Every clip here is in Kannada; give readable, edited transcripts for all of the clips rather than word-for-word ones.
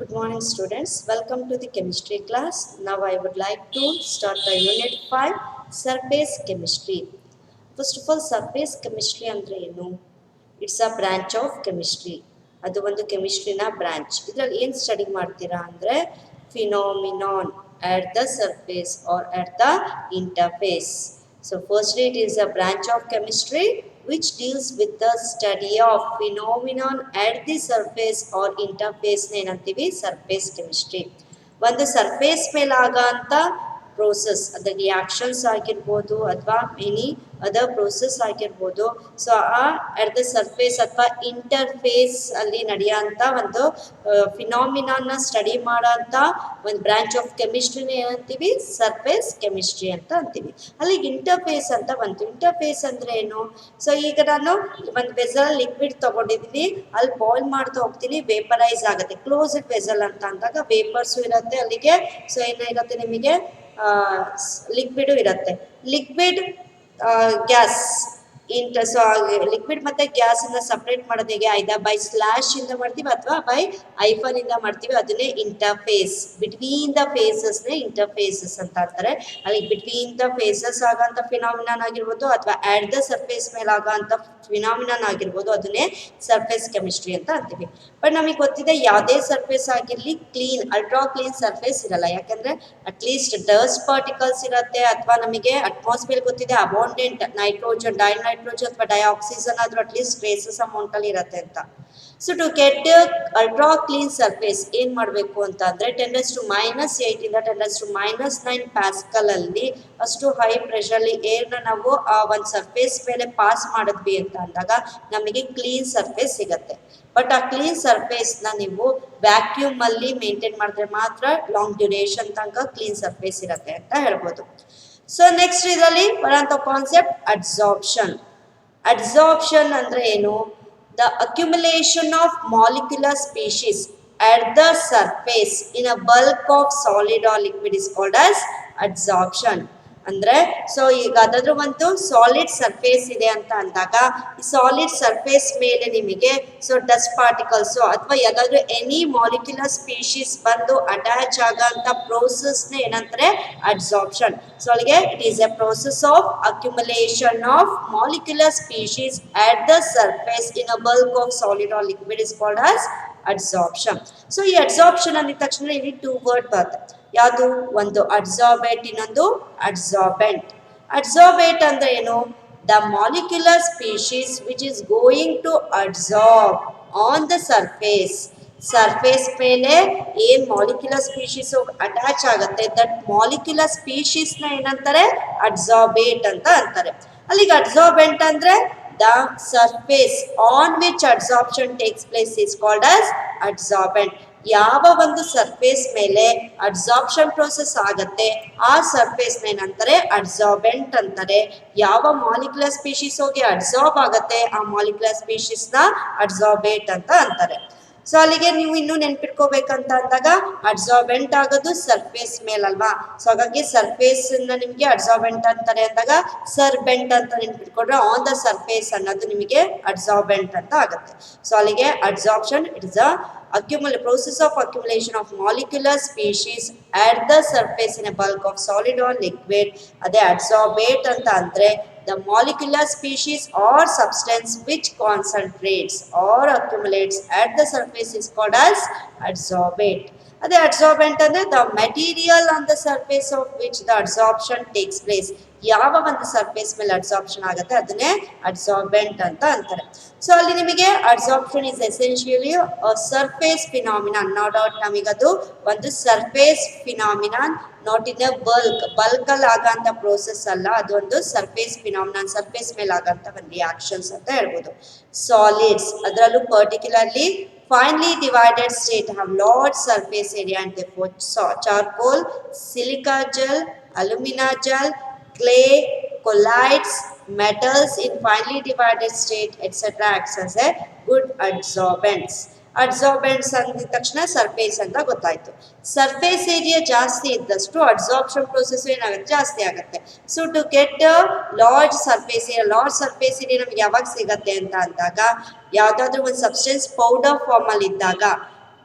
Good morning, students. Welcome to the chemistry class. Now I would like to start the unit 5 surface chemistry. First of all, surface chemistry ಅಂದ್ರೆ ಏನು? It's a branch of chemistry. ಅದು ಒಂದು ಕೆಮಿಸ್ಟ್ರಿನ ಬ್ರಾಂಚ್. ಇದರಲ್ಲಿ ಏನು ಸ್ಟಡಿ ಮಾಡ್ತೀರಾ ಅಂದರೆ phenomenon at the surface or at the interface. So firstly, it is a branch of chemistry which deals with the study of phenomenon at the surface or interface ಏನಂತೀವಿ ಸರ್ಫೇಸ್ ಕೆಮಿಸ್ಟ್ರಿ. ಒಂದು ಸರ್ಫೇಸ್ ಮೇಲೆ ಆಗಂತ ಪ್ರೋಸೆಸ್ ಅದು ರಿಯಾಕ್ಷನ್ಸ್ ಆಗಿರ್ಬೋದು ಅಥವಾ ಎನಿ ಅದರ್ ಪ್ರೋಸೆಸ್ ಆಗಿರ್ಬೋದು. ಸೊ ಆ ಅಟ್ ದ ಸರ್ಫೇಸ್ ಅಥವಾ ಇಂಟರ್ಫೇಸ್ ಅಲ್ಲಿ ನಡೆಯೋಂಥ ಒಂದು ಫಿನಾಮಿನಾನ ಸ್ಟಡಿ ಮಾಡೋಂಥ ಒಂದು ಬ್ರಾಂಚ್ ಆಫ್ ಕೆಮಿಸ್ಟ್ರಿನ ಏನಂತೀವಿ ಸರ್ಫೇಸ್ ಕೆಮಿಸ್ಟ್ರಿ ಅಂತ ಅಂತೀವಿ. ಅಲ್ಲಿಗೆ ಇಂಟರ್ಫೇಸ್ ಅಂತ ಬಂತು. ಇಂಟರ್ಫೇಸ್ ಅಂದರೆ ಏನು? ಸೊ ಈಗ ನಾನು ಒಂದು ವೆಸಲ್ ಲಿಕ್ವಿಡ್ ತೊಗೊಂಡಿದ್ದೀನಿ, ಅಲ್ಲಿ ಬಾಯ್ಲ್ ಮಾಡ್ತಾ ಹೋಗ್ತೀನಿ, ವೇಪರೈಸ್ ಆಗುತ್ತೆ. ಕ್ಲೋಸ್ಡ್ ವೆಸಲ್ ಅಂತ ಅಂದಾಗ ವೇಪರ್ಸು ಇರುತ್ತೆ ಅಲ್ಲಿಗೆ. ಸೊ ಏನಿರುತ್ತೆ ನಿಮಗೆ ಲಿಕ್ವಿಡು ಇರುತ್ತೆ. ಲಿಕ್ವಿಡ್ ಗ್ಯಾಸ್ ಸೊ ಲಿಕ್ವಿಡ್ ಮತ್ತೆ ಗ್ಯಾಸನ್ನು ಸಪ್ರೇಟ್ ಮಾಡೋದು ಹೇಗೆ? ಐದಾ ಬೈ ಸ್ಲ್ಯಾಶ್ ಇಂದ ಮಾಡ್ತೀವಿ ಅಥವಾ ಬೈ ಐಫನ್ ಇಂದ ಮಾಡ್ತೀವಿ. ಅದನ್ನೇ ಇಂಟರ್ಫೇಸ್. ಬಿಟ್ವೀನ್ ದ ಫೇಸಸ್ನೇ ಇಂಟರ್ಫೇಸಸ್ ಅಂತ ಅಂತಾರೆ. ಅಲ್ಲಿ ಬಿಟ್ವೀನ್ ದ ಫೇಸಸ್ ಆಗೋಂಥ ಫಿನಾಮಿನಾನ್ ಆಗಿರ್ಬೋದು ಅಥವಾ ಆಟ್ ದ ಸರ್ಫೇಸ್ ಮೇಲೆ ಆಗೋಂಥ ಫಿನಾಮಿನಾನ್ ಆಗಿರ್ಬೋದು, ಅದನ್ನೇ ಸರ್ಫೇಸ್ ಕೆಮಿಸ್ಟ್ರಿ ಅಂತ ಅಂತೀವಿ. ಬಟ್ ನಮಗೆ ಗೊತ್ತಿದೆ ಯಾವುದೇ ಸರ್ಫೇಸ್ ಆಗಿರಲಿ ಕ್ಲೀನ್ ಅಲ್ಟ್ರಾ ಕ್ಲೀನ್ ಸರ್ಫೇಸ್ ಇರಲ್ಲ. ಯಾಕಂದರೆ ಅಟ್ಲೀಸ್ಟ್ ಡಸ್ಟ್ ಪಾರ್ಟಿಕಲ್ಸ್ ಇರುತ್ತೆ ಅಥವಾ ನಮಗೆ ಅಟ್ಮಾಸ್ಫಿಯರ್ ಗೊತ್ತಿದೆ ಅಬೌಂಡೆಂಟ್ ನೈಟ್ರೋಜನ್ ಡೈನೈಟ್ರೋಜನ್ ಅಥವಾ ಡೈಆಕ್ಸಿಜನ್ ಆದರೂ ಅಟ್ಲೀಸ್ಟ್ ಟ್ರೇಸಸ್ ಅಮೌಂಟಲ್ಲಿ ಇರುತ್ತೆ ಅಂತ. So to get ultra clean surface ಏನು ಮಾಡಬೇಕು ಅಂತ ಅಂದರೆ 10⁻⁸ ಇಂದ 10⁻⁹ ಪ್ಯಾಸ್ಕಲಲ್ಲಿ ಅಷ್ಟು ಹೈ ಪ್ರೆಷರ್ಲಿ ಏರ್ನ ನಾವು ಆ ಒಂದು ಸರ್ಫೇಸ್ ಮೇಲೆ ಪಾಸ್ ಮಾಡಿದ್ವಿ ಅಂತ ಅಂದಾಗ ನಮಗೆ ಕ್ಲೀನ್ ಸರ್ಫೇಸ್ ಸಿಗುತ್ತೆ. ಬಟ್ ಆ ಕ್ಲೀನ್ ಸರ್ಫೇಸ್ನ ನೀವು ವ್ಯಾಕ್ಯೂಮಲ್ಲಿ ಮೇಂಟೈನ್ ಮಾಡಿದ್ರೆ ಮಾತ್ರ ಲಾಂಗ್ ಡ್ಯೂರೇಷನ್ ತನಕ ಕ್ಲೀನ್ ಸರ್ಫೇಸ್ ಇರುತ್ತೆ ಅಂತ ಹೇಳ್ಬೋದು. ಸೊ ನೆಕ್ಸ್ಟ್ ಇದರಲ್ಲಿ ಬರೋಂಥ ಕಾನ್ಸೆಪ್ಟ್ ಅಡ್ಸಾರ್ಪ್ಷನ್. ಅಡ್ಸಾರ್ಪ್ಷನ್ ಅಂದರೆ ಏನು? The accumulation of molecular species at the surface in a bulk of solid or liquid is called as adsorption. ಅಂದರೆ ಸೊ ಈಗ ಅದಾದ್ರೂ ಒಂದು ಸಾಲಿಡ್ ಸರ್ಫೇಸ್ ಇದೆ ಅಂತ ಅಂದಾಗ ಈ ಸಾಲಿಡ್ ಸರ್ಫೇಸ್ ಮೇಲೆ ನಿಮಗೆ ಸೊ ಡಸ್ಟ್ ಪಾರ್ಟಿಕಲ್ಸು ಅಥವಾ ಯಾವುದಾದ್ರೂ ಎನಿ ಮಾಲಿಕ್ಯುಲರ್ ಸ್ಪೀಶೀಸ್ ಬಂದು ಅಟ್ಯಾಚ್ ಆಗೋಂಥ ಪ್ರೋಸೆಸ್ನ ಏನಂತಾರೆ ಅಡ್ಸಾರ್ಪ್ಷನ್. ಸೊ ಅಲ್ಲಿಗೆ it is a process of accumulation of molecular species at the surface in a bulk of solid or liquid is called as adsorption. So ಈ ಅಡ್ಸಾರ್ಪ್ಷನ್ ಅಂದಿದ ತಕ್ಷಣ ಇಲ್ಲಿ 2 ವರ್ಡ್ ಬರುತ್ತೆ. ಯಾವುದು? ಒಂದು ಅಡ್ಸಾರ್ಬೇಟ್, ಇನ್ನೊಂದು ಅಡ್ಸಾರ್ಬೆಂಟ್. ಅಡ್ಸಾರ್ಬೇಟ್ ಅಂದ್ರೆ ಏನು? The molecular species which is going to adsorb on the surface. Surface ಮೇಲೆ ಏನು ಮಾಲಿಕ್ಯುಲರ್ ಸ್ಪೀಶೀಸ್ ಅಟ್ಯಾಚ್ ಆಗುತ್ತೆ ದಟ್ ಮಾಲಿಕ್ಯುಲರ್ ಸ್ಪೀಶೀಸ್ನ ಏನಂತಾರೆ? ಅಡ್ಸಾರ್ಬೇಟ್ ಅಂತ ಅಂತಾರೆ. ಅಲ್ಲಿಗೆ ಅಡ್ಸಾರ್ಬೆಂಟ್ ಅಂದರೆ the surface on which adsorption takes place is called as adsorbent. ಯಾವ ಒಂದು ಸರ್ಫೇಸ್ ಮೇಲೆ ಅಡ್ಸಾರ್ಪ್ಷನ್ ಪ್ರೋಸೆಸ್ ಆಗುತ್ತೆ ಆ ಸರ್ಫೇಸ್ನ ಏನಂತಾರೆ? ಅಡ್ಸಾರ್ಬೆಂಟ್ ಅಂತಾರೆ. ಯಾವ ಮಾಲಿಕ್ಯುಲರ್ ಸ್ಪೀಶೀಸ್ ಹೋಗಿ ಅಡ್ಸಾರ್ಬ್ ಆಗುತ್ತೆ ಆ ಮಾಲಿಕ್ಯುಲರ್ ಸ್ಪೀಶೀಸ್ನ ಅಡ್ಸಾರ್ಬೇಟ್ ಅಂತ ಅಂತಾರೆ. ಸೊ ಅಲ್ಲಿಗೆ ನೀವು ಇನ್ನೂ ನೆನ್ಪಿಟ್ಕೋಬೇಕಂತ ಅಂದಾಗ ಅಡ್ಸಾರ್ಬೆಂಟ್ ಆಗೋದು ಸರ್ಫೇಸ್ ಮೇಲಲ್ವಾ. ಸೊ ಹಾಗಾಗಿ ಸರ್ಫೇಸನ್ನ ನಿಮಗೆ ಅಡ್ಸಾರ್ಬೆಂಟ್ ಅಂತಾರೆ ಅಂದಾಗ ಸರ್ಬೆಂಟ್ ಅಂತ ನೆನ್ಪಿಟ್ಕೊಂಡ್ರೆ ಆನ್ ದ ಸರ್ಫೇಸ್ ಅನ್ನೋದು ನಿಮಗೆ ಅಡ್ಸಾರ್ಬೆಂಟ್ ಅಂತ ಆಗುತ್ತೆ. ಸೊ ಅಲ್ಲಿಗೆ adsorption it is a process of accumulation of molecular species at the surface in a bulk of solid or liquid. ಅದೇ ಅಡ್ಸಾರ್ಬೇಟ್ ಅಂತ ಅಂದರೆ the molecular species or substance which concentrates or accumulates at the surface is called as adsorbate. ಅದೇ ಅಡ್ಸಾರ್ಬೆಂಟ್ ಅಂದರೆ the material on the surface of which the adsorption takes place. ಯಾವ ಒಂದು ಸರ್ಫೇಸ್ ಮೇಲೆ ಅಡ್ಸಾರ್ಪ್ಷನ್ ಆಗುತ್ತೆ ಅದನ್ನೇ ಅಡ್ಸಾರ್ಬೆಂಟ್ ಅಂತ ಅಂತಾರೆ. ಸೊ ಅಲ್ಲಿ ನಿಮಗೆ adsorption is essentially surface phenomenon. No doubt ನಮಗದು ಒಂದು surface phenomenon, not in a ಬಲ್ಕಲ್ಲಿ ಆಗೋಂಥ ಪ್ರೋಸೆಸ್ ಅಲ್ಲ, ಅದೊಂದು ಸರ್ಫೇಸ್ ಫಿನಾಮಿನಾನ್, ಸರ್ಫೇಸ್ ಮೇಲೆ ಆಗೋಂಥ ಒಂದು ರಿಯಾಕ್ಷನ್ಸ್ ಅಂತ ಹೇಳ್ಬೋದು. ಸಾಲಿಡ್ಸ್ ಅದರಲ್ಲೂ particularly finely divided state have large surface area and therefore charcoal, silica gel, alumina gel, clay, colloids, metals in finely divided state etc. acts as a good adsorbents. ಅಡ್ಸಾರ್ಬೆಂಟ್ಸ್ ಅಂದಿದ ತಕ್ಷಣ ಸರ್ಫೇಸ್ ಅಂತ ಗೊತ್ತಾಯ್ತು. ಸರ್ಫೇಸ್ ಏರಿಯಾ ಜಾಸ್ತಿ ಇದ್ದಷ್ಟು ಅಡ್ಸಾರ್ಪ್ಷನ್ ಪ್ರೋಸೆಸ್ ಏನಾಗುತ್ತೆ? ಜಾಸ್ತಿ ಆಗುತ್ತೆ. So to get large surface area ನಮ್ಗೆ ಯಾವಾಗ ಸಿಗತ್ತೆ ಅಂತ ಅಂದಾಗ ಯಾವುದಾದ್ರೂ ಒಂದು ಸಬ್ಸ್ಟೆನ್ಸ್ ಪೌಡರ್ ಫಾರ್ಮಲ್ಲಿ ಇದ್ದಾಗ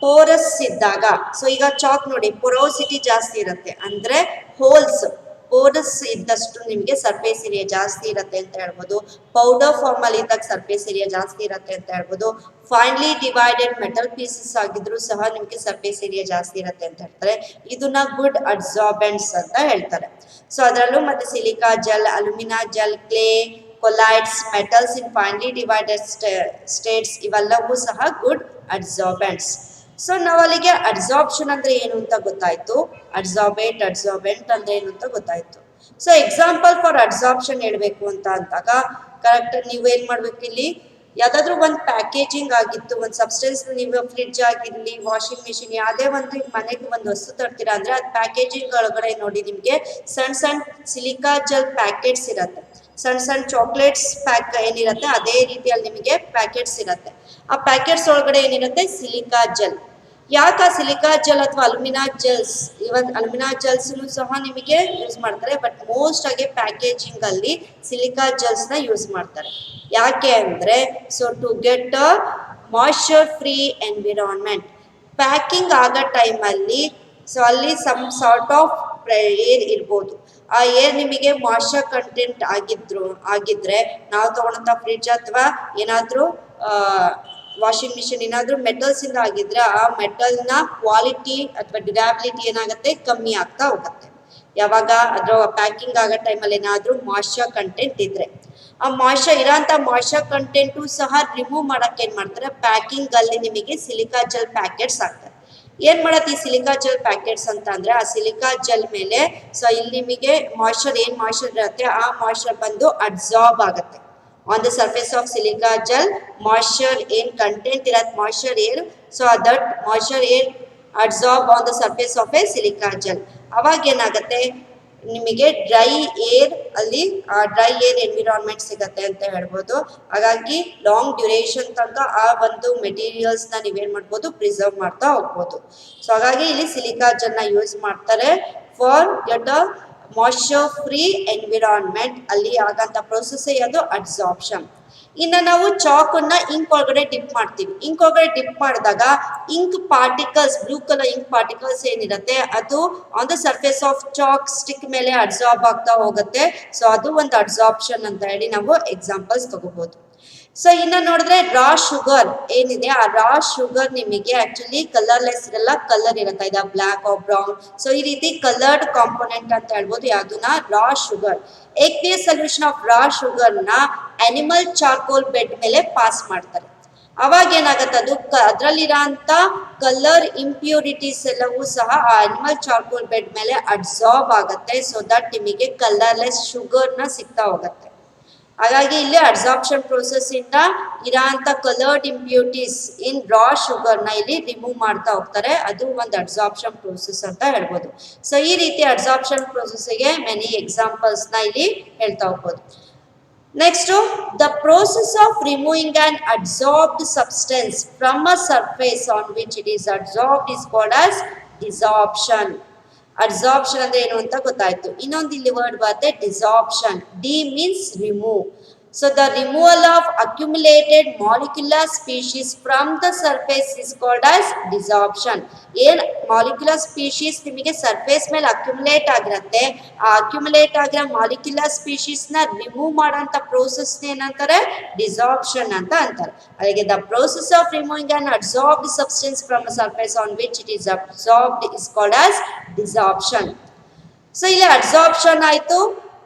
ಪೋರಸ್ ಇದ್ದಾಗ, ಸೊ ಈಗ ಚಾಕ್ ನೋಡಿ ಪೊರೋಸಿಟಿ ಜಾಸ್ತಿ ಇರುತ್ತೆ ಅಂದ್ರೆ ಹೋಲ್ಸ್ ಪೋರಸ್ ಇದ್ದಷ್ಟು ನಿಮಗೆ ಸರ್ಫೇಸ್ ಏರಿಯಾ ಜಾಸ್ತಿ ಇರುತ್ತೆ ಅಂತ ಹೇಳ್ಬೋದು. ಪೌಡರ್ ಫಾರ್ಮ್ ಅಲ್ಲಿ ಇದ್ದಾಗ ಸರ್ಫೇಸ್ ಏರಿಯಾ ಜಾಸ್ತಿ ಇರುತ್ತೆ ಅಂತ ಹೇಳ್ಬೋದು. ಫೈನ್ಲಿ ಡಿವೈಡೆಡ್ ಮೆಟಲ್ ಪೀಸಸ್ ಆಗಿದ್ರು ಸಹ ನಿಮಗೆ ಸರ್ಫೇಸ್ ಏರಿಯಾ ಜಾಸ್ತಿ ಇರುತ್ತೆ ಅಂತ ಹೇಳ್ತಾರೆ. ಇದನ್ನ ಗುಡ್ ಅಬ್ಸಾರ್ಬೆಂಟ್ಸ್ ಅಂತ ಹೇಳ್ತಾರೆ. ಸೊ ಅದರಲ್ಲೂ ಮತ್ತೆ silica gel, alumina gel, clay, colloids, metals in finely divided states ಇವೆಲ್ಲವೂ ಸಹ ಗುಡ್ ಅಬ್ಸಾರ್ಬೆಂಟ್ಸ್. ಸೊ ನಾವು ಅಲ್ಲಿಗೆ ಅಬ್ಸಾರ್ಪ್ಷನ್ ಅಂದ್ರೆ ಏನು ಅಂತ ಗೊತ್ತಾಯ್ತು, ಅಬ್ಸಾರ್ಬೆಂಟ್ ಅಂದ್ರೆ ಏನು ಅಂತ ಗೊತ್ತಾಯ್ತು. ಸೊ ಎಕ್ಸಾಂಪಲ್ ಫಾರ್ ಅಬ್ಸಾರ್ಪ್ಷನ್ ಹೇಳ್ಬೇಕು ಅಂತ ಅಂದಾಗ ಕರೆಕ್ಟ್ ನೀವು ಏನ್ ಮಾಡ್ಬೇಕು, ಇಲ್ಲಿ ಯಾವ್ದಾದ್ರು ಒಂದು ಪ್ಯಾಕೇಜಿಂಗ್ ಆಗಿತ್ತು, ಒಂದು ಸಬ್ಸ್ಟೆನ್ಸ್ ನೀವು ಫ್ರಿಡ್ಜ್ ಆಗಿರ್ಲಿ, ವಾಷಿಂಗ್ ಮಿಷಿನ್, ಯಾವುದೇ ಒಂದು ಮನೆಗೆ ಒಂದು ವಸ್ತು ತರ್ತೀರಾ ಅಂದ್ರೆ ಅದು ಪ್ಯಾಕೇಜಿಂಗ್ ಒಳಗಡೆ ನೋಡಿ ನಿಮ್ಗೆ ಸಣ್ಣ ಸಣ್ಣ ಸಿಲಿಕಾ ಜೆಲ್ ಪ್ಯಾಕೆಟ್ಸ್ ಇರತ್ತೆ. ಸಣ್ಣ ಸಣ್ಣ ಚಾಕ್ಲೇಟ್ಸ್ ಪ್ಯಾಕ್ ಏನಿರುತ್ತೆ ಅದೇ ರೀತಿಯಲ್ಲಿ ನಿಮಗೆ ಪ್ಯಾಕೆಟ್ಸ್ ಇರುತ್ತೆ. ಆ ಪ್ಯಾಕೆಟ್ಸ್ ಒಳಗಡೆ ಏನಿರುತ್ತೆ ಸಿಲಿಕಾ ಜೆಲ್. ಯಾಕೆ ಸಿಲಿಕಾ ಜೆಲ್ ಅಥವಾ alumina gels, even alumina gels ಸಹ ನಿಮಗೆ ಯೂಸ್ ಮಾಡ್ತಾರೆ, ಬಟ್ ಮೋಸ್ಟ್ ಆಗಿ ಪ್ಯಾಕೇಜಿಂಗ್ ಅಲ್ಲಿ ಸಿಲಿಕಾ ಜೆಲ್ಸ್ ನ ಯೂಸ್ ಮಾಡ್ತಾರೆ. ಯಾಕೆ ಅಂದ್ರೆ so to get a moisture free environment. Packing ಆಗೋ ಟೈಮಲ್ಲಿ ಸೊ ಅಲ್ಲಿ ಸಮ್ ಸಾರ್ಟ್ ಆಫ್ ಏರ್ ಇರ್ಬೋದು. ಆ ಏರ್ ನಿಮಗೆ ಮಾಯ್ಶ್ಚರ್ ಕಂಟೆಂಟ್ ಆಗಿದ್ರೆ ನಾವು ತಗೊಂಡಂತ ಫ್ರಿಡ್ಜ್ ಅಥವಾ ಏನಾದ್ರೂ ವಾಷಿಂಗ್ ಮಿಷಿನ್ ಏನಾದ್ರೂ ಮೆಟಲ್ಸ್ ಇಂದ ಆಗಿದ್ರೆ ಆ ಮೆಟಲ್ ನ ಕ್ವಾಲಿಟಿ ಅಥವಾ ಡ್ಯೂರಾಬಿಲಿಟಿ ಏನಾಗುತ್ತೆ, ಕಮ್ಮಿ ಆಗ್ತಾ ಹೋಗುತ್ತೆ. ಯಾವಾಗ ಅದ್ರ ಪ್ಯಾಕಿಂಗ್ ಆಗೋ ಟೈಮಲ್ಲಿ ಏನಾದ್ರೂ ಮಾಯ್ಶ್ಚರ್ ಕಂಟೆಂಟ್ ಇದ್ರೆ, ಆ ಮಾಯ್ಶ್ಚರ್ ಕಂಟೆಂಟು ಸಹ ರಿಮೂವ್ ಮಾಡಕ್ಕೆ ಏನ್ ಮಾಡ್ತಾರೆ, ಪ್ಯಾಕಿಂಗ್ ಅಲ್ಲಿ ನಿಮಗೆ ಸಿಲಿಕಾ ಜೆಲ್ ಪ್ಯಾಕೆಟ್ಸ್ ಹಾಕ್ತಾರೆ. ಏನ್ ಮಾಡತ್ತೆ ಈ ಸಿಲಿಕಾ ಜೆಲ್ ಪ್ಯಾಕೆಟ್ಸ್ ಅಂತ ಅಂದ್ರೆ ಆ ಸಿಲಿಕಾ ಜೆಲ್ ಮೇಲೆ ಸೊ ಇಲ್ಲಿ ನಿಮಗೆ ಮಾಯ್ಶ್ಚರ್ ಇರುತ್ತೆ ಆ ಮಾಯ್ಶ್ಚರ್ ಬಂದು ಅಬ್ಸಾರ್ಬ್ ಆಗುತ್ತೆ. On the surface of silica gel, moisture in content irat moisture air, so that moisture air absorb on the surface of a silica gel. ಅವಾಗ ಏನಾಗುತ್ತೆ ನಿಮಗೆ ಡ್ರೈ ಏರ್ ಅಲ್ಲಿ ಡ್ರೈ ಏರ್ ಎನ್ವಿರಾನ್ಮೆಂಟ್ ಸಿಗತ್ತೆ ಅಂತ ಹೇಳ್ಬೋದು. ಹಾಗಾಗಿ ಲಾಂಗ್ ಡ್ಯೂರೇಷನ್ ತನಕ ಆ ಒಂದು ಮೆಟೀರಿಯಲ್ಸ್ ನ ನೀವೇನ್ ಮಾಡ್ಬೋದು, ಪ್ರಿಸರ್ವ್ ಮಾಡ್ತಾ ಹೋಗ್ಬೋದು. ಸೊ ಹಾಗಾಗಿ ಇಲ್ಲಿ ಸಿಲಿಕಾ ಜೆಲ್ ನ ಯೂಸ್ ಮಾಡ್ತಾರೆ for get a moisture free environment. ಅಲ್ಲಿ ಆಗಂತ ಪ್ರೊಸೆಸ್ ಅದು ಅಬ್ಸಾರ್ಪ್ಷನ್. ಇನ್ನು ನಾವು ಚಾಕನ್ನ ಇಂಕ್ ಒಳಗಡೆ ಡಿಪ್ ಮಾಡ್ತೀವಿ. ಇಂಕ್ ಒಳಗಡೆ ಡಿಪ್ ಮಾಡಿದಾಗ ink particles, blue colour ink particles ಏನಿರುತ್ತೆ ಅದು on the surface of chalk stick ಮೇಲೆ ಅಬ್ಸಾರ್ಬ್ ಆಗ್ತಾ ಹೋಗುತ್ತೆ. ಸೊ ಅದು ಒಂದು ಅಬ್ಸಾರ್ಪ್ಷನ್ ಅಂತ ಹೇಳಿ ನಾವು ಎಕ್ಸಾಂಪಲ್ಸ್ ತಗೋಬಹುದು. ಸೊ ಇನ್ನ ನೋಡಿದ್ರೆ ರಾ ಶುಗರ್ ಏನಿದೆ, ಆ ರಾ ಶುಗರ್ ನಿಮಗೆ ಆಕ್ಚುಲಿ ಕಲರ್ಲೆಸ್ ಇರಲ್ಲ, ಕಲರ್ ಇರುತ್ತೆ, ಇದು ಬ್ಲಾಕ್ ಆರ್ ಬ್ರೌನ್. ಸೊ ಈ ರೀತಿ ಕಲರ್ಡ್ ಕಾಂಪೋನೆಂಟ್ ಅಂತ ಹೇಳ್ಬೋದು ಯಾವ್ದನ್ನ, raw sugar. Aqueous solution of raw sugar ನ ಅನಿಮಲ್ ಚಾರ್ಕೋಲ್ ಬೆಡ್ ಮೇಲೆ ಪಾಸ್ ಮಾಡ್ತಾರೆ. ಅವಾಗ ಏನಾಗತ್ತೆ, ಅದು ಅದ್ರಲ್ಲಿರೋಂಥ ಕಲರ್ ಇಂಪ್ಯೂರಿಟೀಸ್ ಎಲ್ಲವೂ ಸಹ ಆ ಅನಿಮಲ್ ಚಾರ್ಕೋಲ್ ಬೆಡ್ ಮೇಲೆ ಅಬ್ಸಾರ್ಬ್ ಆಗುತ್ತೆ. ಸೊ ದಟ್ ನಿಮಗೆ ಕಲರ್ಲೆಸ್ ಶುಗರ್ ನ ಸಿಗ್ತಾ ಹೋಗುತ್ತೆ. ಹಾಗಾಗಿ ಇಲ್ಲಿ ಅಬ್ಸಾರ್ಪ್ಷನ್ ಪ್ರೋಸೆಸ್ ಇಂದ ಇರೋಂಥ ಕಲರ್ಡ್ ಇಂಪ್ಯೂರಿಟೀಸ್ ಇನ್ ರಾ ಶುಗರ್ ನ ಇಲ್ಲಿ ರಿಮೂವ್ ಮಾಡ್ತಾ ಹೋಗ್ತಾರೆ. ಅದು ಒಂದು ಅಬ್ಸಾರ್ಪ್ಷನ್ ಪ್ರೋಸೆಸ್ ಅಂತ ಹೇಳ್ಬೋದು. ಸೊ ಈ ರೀತಿ ಅಬ್ಸಾರ್ಪ್ಷನ್ ಪ್ರೋಸೆಸ್ಗೆ ಮೆನಿ ಎಕ್ಸಾಂಪಲ್ಸ್ ನ ಇಲ್ಲಿ ಹೇಳ್ತಾ ಹೋಗ್ಬೋದು. Next, the process of removing an absorbed substance from a surface on which it is absorbed is called as desorption. Absorption ಅಂದ್ರೆ ಏನು ಅಂತ ಗೊತ್ತಾಯ್ತು. ಇನ್ನೊಂದು ಇಲ್ಲಿ ವರ್ಡ್ ಬರುತ್ತೆ desorption. De means remove. So the removal of accumulated molecular species from the surface is called as desorption. ಏನ್ ಮಾಲಿಕ್ಯುಲರ್ ಸ್ಪೀಶೀಸ್ ನಿಮಗೆ ಸರ್ಫೇಸ್ ಮೇಲೆ ಅಕ್ಯುಮುಲೇಟ್ ಆಗಿರುತ್ತೆ, ಆ ಅಕ್ಯುಮುಲೇಟ್ ಆಗಿರೋ ಮಾಲಿಕ್ಯುಲರ್ ಸ್ಪೀಶೀಸ್ ನ ರಿಮೂವ್ ಮಾಡೋಂಥ ಪ್ರೋಸೆಸ್ ಏನಂತಾರೆ, ಡಿಸಾರ್ಪ್ಷನ್ ಅಂತ ಅಂತಾರೆ. ಅಲ್ಲಿಗೆ the process of removing an absorbed substance from a surface on which it is absorbed is called as desorption. So ಇಲ್ಲಿ ಅಬ್ಸಾರ್ಪ್ಷನ್ ಆಯ್ತು.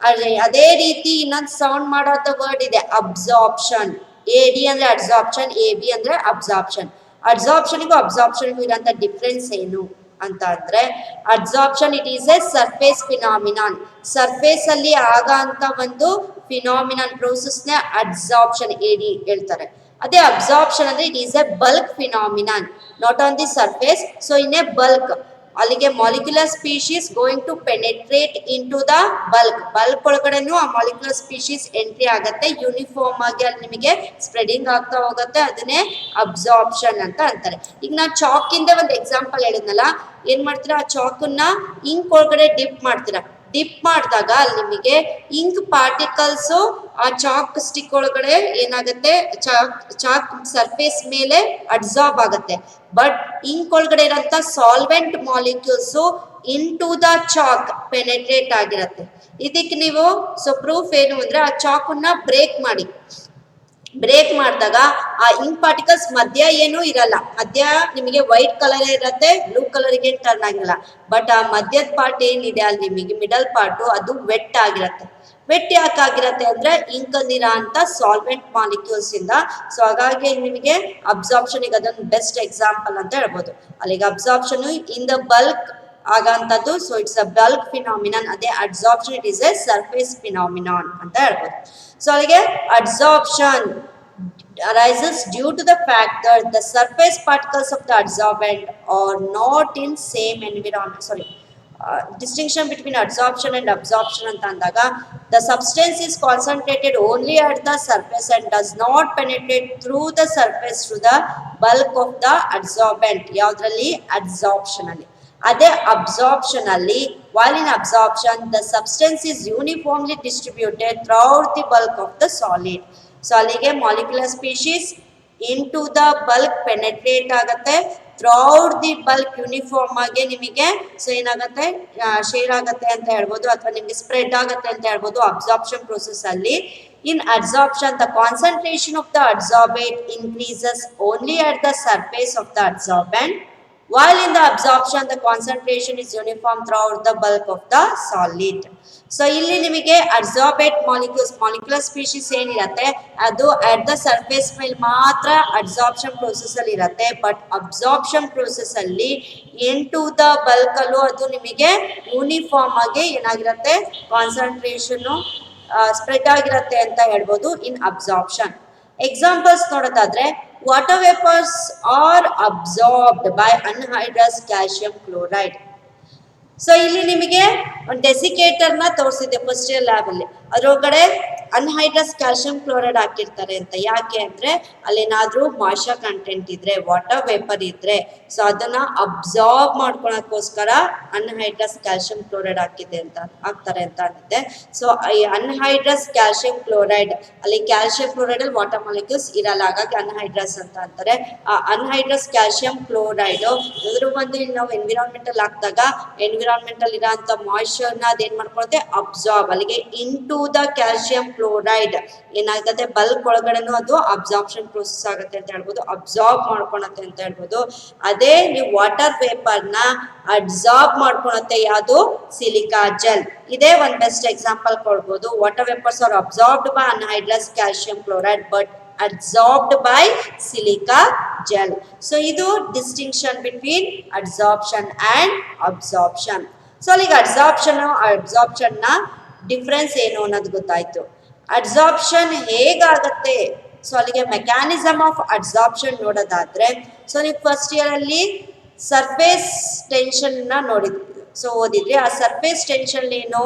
ಅದೇ ರೀತಿ ಇನ್ನೊಂದು ಸೌಂಡ್ ಮಾಡೋಂಥ ವರ್ಡ್ ಇದೆ ಅಬ್ಸಾರ್ಪ್ಷನ್. ಎ ಡಿ ಅಂದ್ರೆ ಅಬ್ಸಾರ್ಪ್ಷನ್, ಎ ಬಿ ಅಂದ್ರೆ ಅಬ್ಸಾರ್ಪ್ಷನ್. ಅಬ್ಸಾರ್ಪ್ಷನ್ಗೂ ಅಬ್ಸಾರ್ಪ್ಷನ್ಗೂ ಇರೋಂಥ ಡಿಫ್ರೆನ್ಸ್ ಏನು ಅಂತ ಅಂದ್ರೆ, absorption it is a surface phenomenon. Surface ಅಲ್ಲಿ ಆಗ ಅಂತ ಒಂದು ಫಿನಾಮಿನಾನ್ ಪ್ರೋಸೆಸ್ ನ ಅಬ್ಸಾರ್ಪ್ಷನ್ ಎ ಡಿ ಹೇಳ್ತಾರೆ. ಅದೇ ಅಬ್ಸಾರ್ಪ್ಷನ್ ಅಂದ್ರೆ it is a bulk phenomenon, not on the surface. So in a bulk ಅಲ್ಲಿಗೆ molecular species going to penetrate into the bulk ಒಳಗಡೆನೂ ಆ ಮಾಲಿಕ್ಯುಲರ್ ಸ್ಪೀಶೀಸ್ ಎಂಟ್ರಿ ಆಗುತ್ತೆ, ಯೂನಿಫಾರ್ಮ್ ಆಗಿ ಅಲ್ಲಿ ನಿಮಗೆ ಸ್ಪ್ರೆಡಿಂಗ್ ಆಗ್ತಾ ಹೋಗುತ್ತೆ. ಅದನ್ನೇ ಅಬ್ಸಾರ್ಪ್ಷನ್ ಅಂತ ಅಂತಾರೆ. ಈಗ ನಾನು ಚಾಕ್ ಇಂದ ಒಂದು ಎಕ್ಸಾಂಪಲ್ ಹೇಳಿದ್ನಲ್ಲ, ಏನ್ ಮಾಡ್ತೀರಾ, ಆ ಚಾಕನ್ನ ಇಂಕ್ ಒಳಗಡೆ ಡಿಪ್ ಮಾಡ್ತೀರಾ. ಡಿಪ್ ಮಾಡಿದಾಗ ಅಲ್ಲಿ ನಿಮಗೆ ಇಂಕ್ ಪಾರ್ಟಿಕಲ್ಸ್ ಆ ಚಾಕ್ ಸ್ಟಿಕ್ ಒಳಗಡೆ ಏನಾಗುತ್ತೆ, ಚಾಕ್ ಸರ್ಫೇಸ್ ಮೇಲೆ ಅಬ್ಸಾರ್ಬ್ ಆಗುತ್ತೆ. ಬಟ್ ಇಂಕ್ ಒಳಗಡೆ ಇರೋಂಥ solvent molecules into the chalk penetrate ಆಗಿರುತ್ತೆ. ಇದಕ್ಕೆ ನೀವು ಪ್ರೂಫ್ ಏನು ಅಂದ್ರೆ ಆ ಚಾಕನ್ನ ಬ್ರೇಕ್ ಮಾಡಿದಾಗ ಆ ಇಂಕ್ ಪಾರ್ಟಿಕಲ್ಸ್ ಮಧ್ಯ ಏನೂ ಇರಲ್ಲ. ಮಧ್ಯ ನಿಮಗೆ ವೈಟ್ ಕಲರ್ ಇರುತ್ತೆ, ಬ್ಲೂ ಕಲರ್ಗೆ ಟರ್ನ್ ಆಗಿರಲ್ಲ. ಬಟ್ ಆ ಮಧ್ಯದ ಪಾರ್ಟ್ ಏನಿದೆ ಅಲ್ಲಿ ನಿಮಗೆ ಮಿಡಲ್ ಪಾರ್ಟು ಅದು ವೆಟ್ ಆಗಿರುತ್ತೆ. ವೆಟ್ ಯಾಕಾಗಿರುತ್ತೆ ಅಂದ್ರೆ ಇಂಕ್ ಅಲ್ಲಿರೋ ಅಂತ ಸಾಲ್ವೆಂಟ್ ಮಾಲಿಕ್ಯೂಲ್ಸ್ ಇಂದ. ಸೊ ಹಾಗಾಗಿ ನಿಮಗೆ ಅಬ್ಸಾರ್ಪ್ಷನ್ ಈಗ ಅದೊಂದು ಬೆಸ್ಟ್ ಎಕ್ಸಾಂಪಲ್ ಅಂತ ಹೇಳ್ಬೋದು. ಅಲ್ಲಿಗೆ ಅಬ್ಸಾರ್ಪ್ಷನ್ ಇನ್ ದ ಬಲ್ಕ್ ಆಗಂತದ್ದು. So it's a bulk phenomenon. ಅದೇ absorption it is a surface phenomenon ಅಂತ ಹೇಳ್ಬೋದು. ಸೊ ಅಲ್ಲಿಗೆ absorption arises due to the fact that the surface particles of the adsorbent are not in same environment. Distinction between adsorption and absorption anta andaga, the substance is concentrated only at the surface and does not penetrate through the surface to the bulk of the adsorbent. Yavrali adsorption alli. Ade absorption alli, while in absorption the substance is uniformly distributed throughout the bulk of the solid. So ಅಲ್ಲಿಗೆ molecular species into the bulk penetrate ಆಗುತ್ತೆ, ಥ್ರೂಔಟ್ ದಿ ಬಲ್ಕ್ ಯೂನಿಫಾರ್ಮ್ ಆಗಿ ನಿಮಗೆ ಸೊ ಏನಾಗುತ್ತೆ, ಶೇರ್ ಆಗುತ್ತೆ ಅಂತ ಹೇಳ್ಬೋದು, ಅಥವಾ ನಿಮಗೆ ಸ್ಪ್ರೆಡ್ ಆಗುತ್ತೆ ಅಂತ ಹೇಳ್ಬೋದು ಅಬ್ಸಾರ್ಪ್ಷನ್ ಪ್ರೋಸೆಸ್ ಅಲ್ಲಿ. In absorption the concentration of the adsorbate increases only at the surface of the adsorbent, while in the absorption the concentration is uniform throughout the bulk of the solid. So ಇಲ್ಲಿ ನಿಮಗೆ ಅಡ್ಸಾರ್ಬೇಟ್ ಮಾಲಿಕ್ಯುಲರ್ ಸ್ಪೀಶೀಸ್ ಏನಿರುತ್ತೆ ಅದು ಅಟ್ ದ ಸರ್ಫೇಸ್ ಮೇಲೆ ಮಾತ್ರ ಅಡ್ಸಾರ್ಪ್ಷನ್ ಪ್ರೋಸೆಸ್ ಅಲ್ಲಿ ಇರುತ್ತೆ. ಬಟ್ ಅಬ್ಸಾರ್ಪ್ಷನ್ ಪ್ರೋಸೆಸ್ ಅಲ್ಲಿ ಇನ್ ಟು ದ ಬಲ್ಕ್ ಅಲ್ಲೂ ಅದು ನಿಮಗೆ ಯೂನಿಫಾರ್ಮ್ ಆಗಿ ಏನಾಗಿರುತ್ತೆ, ಕಾನ್ಸಂಟ್ರೇಷನ್ ಸ್ಪ್ರೆಡ್ ಆಗಿರುತ್ತೆ ಅಂತ ಹೇಳ್ಬೋದು ಇನ್ ಅಬ್ಸಾರ್ಪ್ಷನ್. ಎಕ್ಸಾಂಪಲ್ಸ್ ನೋಡೋದಾದ್ರೆ water vapors are absorbed by anhydrous calcium chloride. So ಇಲ್ಲಿ ನಿಮಗೆ ಒಂದು ಡೆಸಿಕೇಟರ್ನ ತೋರಿಸಿದೆ ಫಸ್ಟ್ ಇಯರ್ ಲ್ಯಾಬಲ್ಲಿ. ಅದರೊಳಗಡೆ ಅನ್ಹೈಡ್ರಸ್ ಕ್ಯಾಲ್ಸಿಯಂ ಕ್ಲೋರೈಡ್ ಹಾಕಿರ್ತಾರೆ ಅಂತ. ಯಾಕೆ ಅಂದರೆ ಅಲ್ಲೇನಾದರೂ ಮಾಯ್ಶ್ಚರ್ ಕಂಟೆಂಟ್ ಇದ್ದರೆ, ವಾಟರ್ ವೇಪರ್ ಇದ್ದರೆ, ಸೊ ಅದನ್ನು ಅಬ್ಸಾರ್ಬ್ ಮಾಡ್ಕೊಳಕ್ಕೋಸ್ಕರ ಅನ್ಹೈಡ್ರಸ್ ಕ್ಯಾಲ್ಸಿಯಂ ಕ್ಲೋರೈಡ್ ಹಾಕ್ತಾರೆ ಅಂತ ಅಂದಿದ್ದೆ. ಸೊ ಈ ಅನ್ಹೈಡ್ರಸ್ ಕ್ಯಾಲ್ಸಿಯಂ ಕ್ಲೋರೈಡ್ ಅಲ್ಲಿ ಕ್ಯಾಲ್ಸಿಯಂ ಕ್ಲೋರೈಡಲ್ಲಿ ವಾಟರ್ ಮಾಲಿಕ್ಯೂಲ್ಸ್ ಇರಲ್ಲ, ಹಾಗಾಗಿ ಅನ್ಹೈಡ್ರಸ್ ಅಂತ ಅಂತಾರೆ. ಆ ಅನ್ಹೈಡ್ರಸ್ ಕ್ಯಾಲ್ಸಿಯಂ ಕ್ಲೋರೈಡು ಇದ್ರ ಒಂದು ಇಲ್ಲಿ ನಾವು ಎನ್ವಿರಾನ್ಮೆಂಟಲ್ ಹಾಕಿದಾಗ ಎನ್ವಿರಾನ್ಮೆಂಟಲ್ ಇರೋಂಥ ಮಾಯ್ಶ್ಚರ್ನ ಅದೇನು ಮಾಡ್ಕೊಳುತ್ತೆ, ಅಬ್ಸಾರ್ಬ್. ಅಲ್ಲಿಗೆ into the calcium chloride ಏನಾಗುತ್ತೆ, ಬಲ್ಕ್ ಒಳಗಡೆನೂ ಅದು ಅಬ್ಸಾರ್ಪ್ಷನ್ ಪ್ರೋಸೆಸ್ ಆಗುತ್ತೆ ಅಂತ ಹೇಳ್ಬೋದು, ಅಬ್ಸಾರ್ಬ್ ಮಾಡ್ಕೊಳತ್ತೆ ಅಂತ ಹೇಳ್ಬೋದು. ಅದೇ ನೀವು ವಾಟರ್ ವೇಪರ್ನ ಅಬ್ಸಾರ್ಬ್ ಮಾಡ್ಕೊಳತ್ತೆ ಯಾವುದು, ಸಿಲಿಕಾ ಜೆಲ್. ಇದೇ ಒಂದು ಬೆಸ್ಟ್ ಎಕ್ಸಾಂಪಲ್ ಕೊಡ್ಬೋದು. Water vapours are absorbed by anhydrous calcium chloride but absorbed by silica gel. So idu distinction between adsorption and absorption. So like adsorption na difference ಏನು ಅನ್ನೋದು ಗೊತ್ತಾಯ್ತು. ಅಡ್ಸಾರ್ಪ್ಷನ್ ಹೇಗಾಗತ್ತೆ, ಸೊ ಅಲ್ಲಿಗೆ ಮೆಕ್ಯಾನಿಸಮ್ ಆಫ್ ಅಡ್ಸಾರ್ಪ್ಷನ್ ನೋಡೋದಾದ್ರೆ, ಸೊ ನೀವು ಫಸ್ಟ್ ಇಯರ್ ಅಲ್ಲಿ ಸರ್ಫೇಸ್ ಟೆನ್ಷನ್ ನೋಡಿದ್ರಿ, ಸೊ ಓದಿದ್ರಿ. ಆ ಸರ್ಫೇಸ್ ಟೆನ್ಷನ್ ಏನು,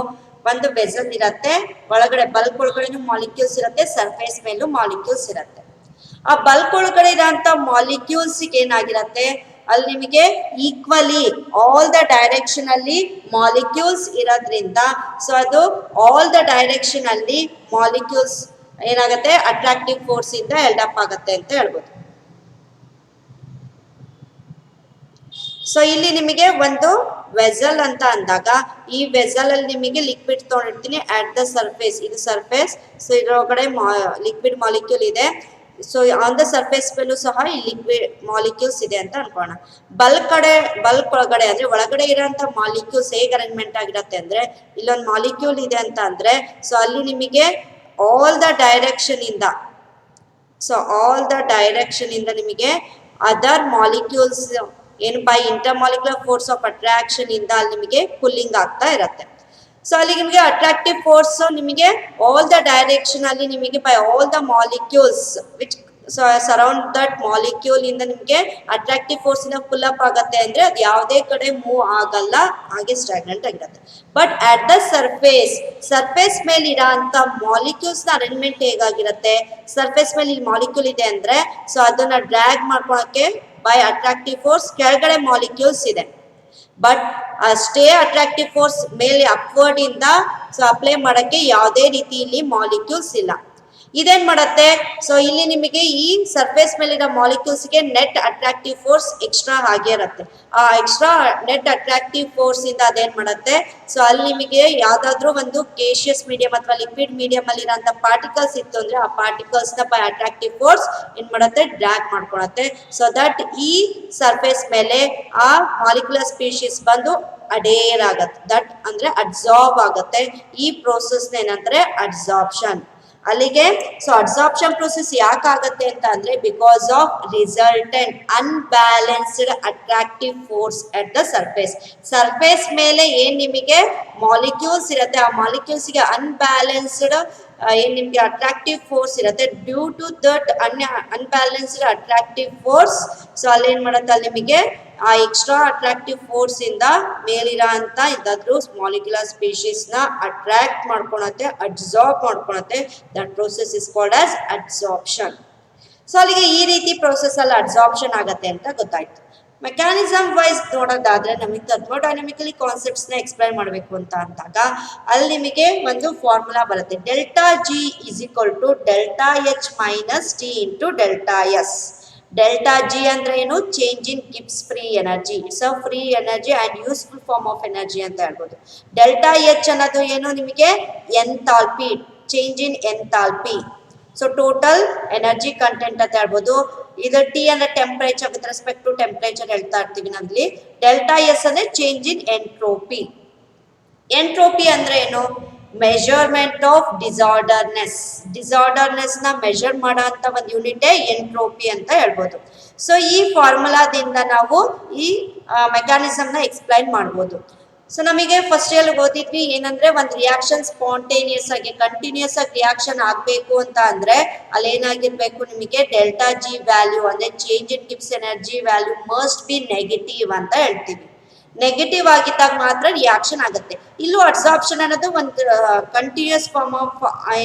ಒಂದು ವೆಸಲ್ ಇರುತ್ತೆ, ಒಳಗಡೆ ಬಲ್ಕ್ ಒಳಗಡೆ ಮಾಲಿಕ್ಯೂಲ್ಸ್ ಇರುತ್ತೆ, ಸರ್ಫೇಸ್ ಮೇಲೂ ಮಾಲಿಕ್ಯೂಲ್ಸ್ ಇರುತ್ತೆ. ಆ ಬಲ್ಕ್ ಒಳಗಡೆ ಇರೋಂಥ ಮಾಲಿಕ್ಯೂಲ್ಸ್ ಏನಾಗಿರುತ್ತೆ, ಅಲ್ಲಿ ನಿಮಗೆ ಈಕ್ವಲಿ ಆಲ್ ದ ಡೈರೆಕ್ಷನ್ ಅಲ್ಲಿ ಮಾಲಿಕ್ಯೂಲ್ಸ್ ಇರೋದ್ರಿಂದ ಸೊ ಅದು ಆಲ್ ದ ಡೈರೆಕ್ಷನ್ ಅಲ್ಲಿ ಮಾಲಿಕ್ಯೂಲ್ಸ್ ಏನಾಗುತ್ತೆ, ಅಟ್ರಾಕ್ಟಿವ್ ಫೋರ್ಸ್ ಇಂದ ಹೆಲ್ಡ್ ಅಪ್ ಆಗುತ್ತೆ ಅಂತ ಹೇಳ್ಬೋದು. ಸೊ ಇಲ್ಲಿ ನಿಮಗೆ ಒಂದು ವೆಸಲ್ ಅಂತ ಅಂದಾಗ, ಈ ವೆಸಲ್ ಅಲ್ಲಿ ನಿಮಗೆ ಲಿಕ್ವಿಡ್ ತೊಗೊಂಡಿರ್ತೀನಿ ಅಟ್ ದ ಸರ್ಫೇಸ್, ಇದು ಸರ್ಫೇಸ್. ಸೊ ಇದರೊಳಗಡೆ ಲಿಕ್ವಿಡ್ ಮಾಲಿಕ್ಯೂಲ್ ಇದೆ. ಸೊ ಆನ್ ದ ಸರ್ಫೇಸ್ ಮೇಲೂ ಸಹ ಈ ಲಿಕ್ವಿಡ್ ಮಾಲಿಕ್ಯೂಲ್ಸ್ ಇದೆ ಅಂತ ಅನ್ಕೋಣ. ಬಲ್ಕ್ ಒಳಗಡೆ ಅಂದ್ರೆ ಒಳಗಡೆ ಇರೋಂಥ ಮಾಲಿಕ್ಯೂಲ್ಸ್ ಹೇಗೆ ಅರೇಂಜ್ಮೆಂಟ್ ಆಗಿರುತ್ತೆ ಅಂದ್ರೆ, ಇಲ್ಲೊಂದು ಮಾಲಿಕ್ಯೂಲ್ ಇದೆ ಅಂತ ಅಂದ್ರೆ, ಸೊ ಅಲ್ಲಿ ನಿಮಗೆ ಆಲ್ ದ ಡೈರೆಕ್ಷನ್ ಇಂದ ನಿಮಗೆ ಅದರ್ ಮಾಲಿಕ್ಯೂಲ್ಸ್ ಏನು by intermolecular force of attraction ಇಂದ ಅಲ್ಲಿ ನಿಮಗೆ ಪುಲ್ಲಿಂಗ್ ಆಗ್ತಾ ಇರುತ್ತೆ. ಸೊ ಅಲ್ಲಿ ನಿಮಗೆ ಅಟ್ರಾಕ್ಟಿವ್ ಫೋರ್ಸ್ ನಿಮಗೆ ಆಲ್ ದ ಡೈರೆಕ್ಷನ್ ಅಲ್ಲಿ ನಿಮಗೆ by all the molecules which surround that molecule ಇಂದ ನಿಮಗೆ ಅಟ್ರಾಕ್ಟಿವ್ ಫೋರ್ಸ್ ಇಂದ ಫುಲ್ ಅಪ್ ಆಗುತ್ತೆ ಅಂದ್ರೆ ಅದು ಯಾವುದೇ ಕಡೆ ಮೂವ್ ಆಗಲ್ಲ, ಹಾಗೆ ಸ್ಟಾಗ್ನೆಂಟ್ ಆಗಿರುತ್ತೆ. ಬಟ್ ಅಟ್ ದ ಸರ್ಫೇಸ್ ಮೇಲೆ ಇರೋ ಅಂತ ಮಾಲಿಕ್ಯೂಲ್ಸ್ ನ ಅರೇಂಜ್ಮೆಂಟ್ ಹೇಗಾಗಿರುತ್ತೆ, ಸರ್ಫೇಸ್ ಮೇಲೆ ಇಲ್ಲಿ ಮಾಲಿಕ್ಯೂಲ್ ಇದೆ ಅಂದ್ರೆ ಸೊ ಅದನ್ನ ಡ್ರ್ಯಾಗ್ ಮಾಡ್ಕೊಳಕ್ಕೆ ಬೈ ಅಟ್ರಾಕ್ಟಿವ್ ಫೋರ್ಸ್ ಕೆಳಗಡೆ ಮಾಲಿಕ್ಯೂಲ್ಸ್ ಇದೆ. ಬಟ್ ಅಷ್ಟೇ ಅಟ್ರಾಕ್ಟಿವ್ ಫೋರ್ಸ್ ಮೇಲೆ ಅಪ್ವರ್ಡ್ ಇಂದ ಸೊ ಅಪ್ಲೈ ಮಾಡೋಕ್ಕೆ ಯಾವುದೇ ರೀತಿ ಇಲ್ಲಿ ಮಾಲಿಕ್ಯೂಲ್ಸ್ ಇಲ್ಲ. ಇದೇನ್ ಮಾಡುತ್ತೆ, ಸೊ ಇಲ್ಲಿ ನಿಮಗೆ ಈ ಸರ್ಫೇಸ್ ಮೇಲಿನ ಮಾಲಿಕ್ಯೂಲ್ಸ್ಗೆ ನೆಟ್ ಅಟ್ರಾಕ್ಟಿವ್ ಫೋರ್ಸ್ ಎಕ್ಸ್ಟ್ರಾ ಹಾಗೆ ಇರುತ್ತೆ. ಆ ಎಕ್ಸ್ಟ್ರಾ ನೆಟ್ ಅಟ್ರಾಕ್ಟಿವ್ ಫೋರ್ಸ್ ಇಂದ ಅದೇನ್ ಮಾಡುತ್ತೆ, ಸೊ ಅಲ್ಲಿ ನಿಮಗೆ ಯಾವ್ದಾದ್ರು ಒಂದು ಗೇಷಿಯಸ್ ಮೀಡಿಯಂ ಅಥವಾ ಲಿಕ್ವಿಡ್ ಮೀಡಿಯಂ ಅಲ್ಲಿ ಇರೋಂಥ ಪಾರ್ಟಿಕಲ್ಸ್ ಇತ್ತು ಅಂದ್ರೆ ಆ ಪಾರ್ಟಿಕಲ್ಸ್ ನ ಬೈ ಅಟ್ರಾಕ್ಟಿವ್ ಫೋರ್ಸ್ ಏನ್ ಮಾಡುತ್ತೆ, ಡ್ರ್ಯಾಗ್ ಮಾಡ್ಕೊಳತ್ತೆ. ಸೊ ದಟ್ ಈ ಸರ್ಫೇಸ್ ಮೇಲೆ ಆ ಮಾಲಿಕ್ಯುಲರ್ ಸ್ಪೀಶೀಸ್ ಬಂದು ಅಡೇರ್ ಆಗತ್ತೆ, ದಟ್ ಅಂದ್ರೆ ಅಬ್ಸಾರ್ಬ್ ಆಗತ್ತೆ. ಈ ಪ್ರೋಸೆಸ್ ಏನಂದ್ರೆ ಅಬ್ಸಾರ್ಪ್ಷನ್. ಅಲ್ಲಿಗೆ ಸೊ ಅಬ್ಸಾರ್ಪ್ಷನ್ ಪ್ರೋಸೆಸ್ ಯಾಕಾಗತ್ತೆ ಅಂತ ಅಂದ್ರೆ because of resultant unbalanced attractive force at the surface ಮೇಲೆ ಏನ್ ನಿಮಗೆ ಮಾಲಿಕ್ಯೂಲ್ಸ್ ಇರುತ್ತೆ ಆ ಮಾಲಿಕ್ಯೂಲ್ಸ್ ಗೆ ಅನ್ಬ್ಯಾಲೆನ್ಸ್ಡ್ ಏನ್ ನಿಮ್ಗೆ ಅಟ್ರಾಕ್ಟಿವ್ ಫೋರ್ಸ್ ಇರುತ್ತೆ. Due to that unbalanced attractive force so ಅಲ್ಲಿ ಏನ್ ಮಾಡುತ್ತೆ, ಅಲ್ಲಿ ನಿಮಗೆ ಆ ಎಕ್ಸ್ಟ್ರಾ ಅಟ್ರಾಕ್ಟಿವ್ ಫೋರ್ಸ್ ಇಂದ ಮೇಲಿರೋ ಅಂತ ಇದಾದ್ರು ಮಾಲಿಕ್ಯುಲರ್ ಸ್ಪೀಶೀಸ್ ನ ಅಟ್ರಾಕ್ಟ್ ಮಾಡ್ಕೊಳತ್ತೆ, ಅಬ್ಸಾರ್ಬ್ ಮಾಡ್ಕೊಳತ್ತೆ. That process is called as absorption. So ಅಲ್ಲಿಗೆ ಈ ರೀತಿ ಪ್ರೋಸೆಸ್ ಅಲ್ಲಿ ಅಬ್ಸಾರ್ಪ್ಷನ್ ಆಗತ್ತೆ ಅಂತ ಗೊತ್ತಾಯ್ತು. ಮೆಕ್ಯಾನಿಸಮ್ ವೈಸ್ ನೋಡೋದಾದ್ರೆ ನಮಗೆ ಥರ್ಮೋಡೈನಮಿಕಲಿ ಕಾನ್ಸೆಪ್ಟ್ಸ್ ನ ಎಕ್ಸ್ಪ್ಲೈನ್ ಮಾಡಬೇಕು ಅಂತ ಅಂದಾಗ ಅಲ್ಲಿ ನಿಮಗೆ ಒಂದು ಫಾರ್ಮುಲಾ ಬರುತ್ತೆ. Delta G is equal to delta H minus T into delta S. Delta G ಅಂದ್ರೆ ಏನು, change in Gibbs free energy. It's a free energy and useful form of energy ಅಂತ ಹೇಳ್ಬೋದು. ಡೆಲ್ಟಾ ಎಚ್ ಅನ್ನೋದು ಏನು, ನಿಮಗೆ enthalpy, change in enthalpy. So total energy content ಅಂತ ಹೇಳ್ಬೋದು. ಇದು ಟಿ ಅಂದ್ರೆ temperature, with respect to temperature ಹೇಳ್ತಾ ಇರ್ತೀವಿ ನಾವಿಲ್ಲಿ. ಡೆಲ್ಟಾ ಎಸ್ ಅಂದ್ರೆ ಚೇಂಜ್ ಇನ್ ಎಂಟ್ರೋಪಿ. ಎಂಟ್ರೋಪಿ ಅಂದ್ರೆ ಏನು, ಮೆಜರ್ಮೆಂಟ್ ಆಫ್ ಡಿಸಾರ್ಡರ್ನೆಸ್ ನ ಮೆಜರ್ ಮಾಡೋ ಅಂತ ಒಂದು ಯೂನಿಟೇ ಎಂಟ್ರೋಪಿ ಅಂತ ಹೇಳ್ಬೋದು. ಸೊ ಈ ಫಾರ್ಮುಲಾದಿಂದ ನಾವು ಈ ಮೆಕ್ಯಾನಿಸಮ್ ನ ಎಕ್ಸ್ಪ್ಲೈನ್ ಮಾಡ್ಬೋದು. ಸೊ ನಮಗೆ ಫಸ್ಟ್ ಅಲ್ಲಿ ಓದಿದ್ವಿ ಏನಂದ್ರೆ ಒಂದು ರಿಯಾಕ್ಷನ್ ಸ್ಪಾಂಟೇನಿಯಸ್ ಆಗಿ ಕಂಟಿನ್ಯೂಸ್ ಆಗಿ ರಿಯಾಕ್ಷನ್ ಆಗ್ಬೇಕು ಅಂತ ಅಂದ್ರೆ ಅಲ್ಲಿ ಏನಾಗಿರ್ಬೇಕು, ನಿಮಗೆ ಡೆಲ್ಟಾ ಜಿ ವ್ಯಾಲ್ಯೂ ಅಂದ್ರೆ change in Gibbs energy value must B negative ಅಂತ ಹೇಳ್ತೀವಿ. ನೆಗೆಟಿವ್ ಆಗಿದ್ದಾಗ ಮಾತ್ರ ರಿಯಾಕ್ಷನ್ ಆಗುತ್ತೆ. ಇಲ್ಲೂ ಅಬ್ಸಾರ್ಪ್ಷನ್ ಅನ್ನೋದು ಒಂದು ಕಂಟಿನ್ಯೂಸ್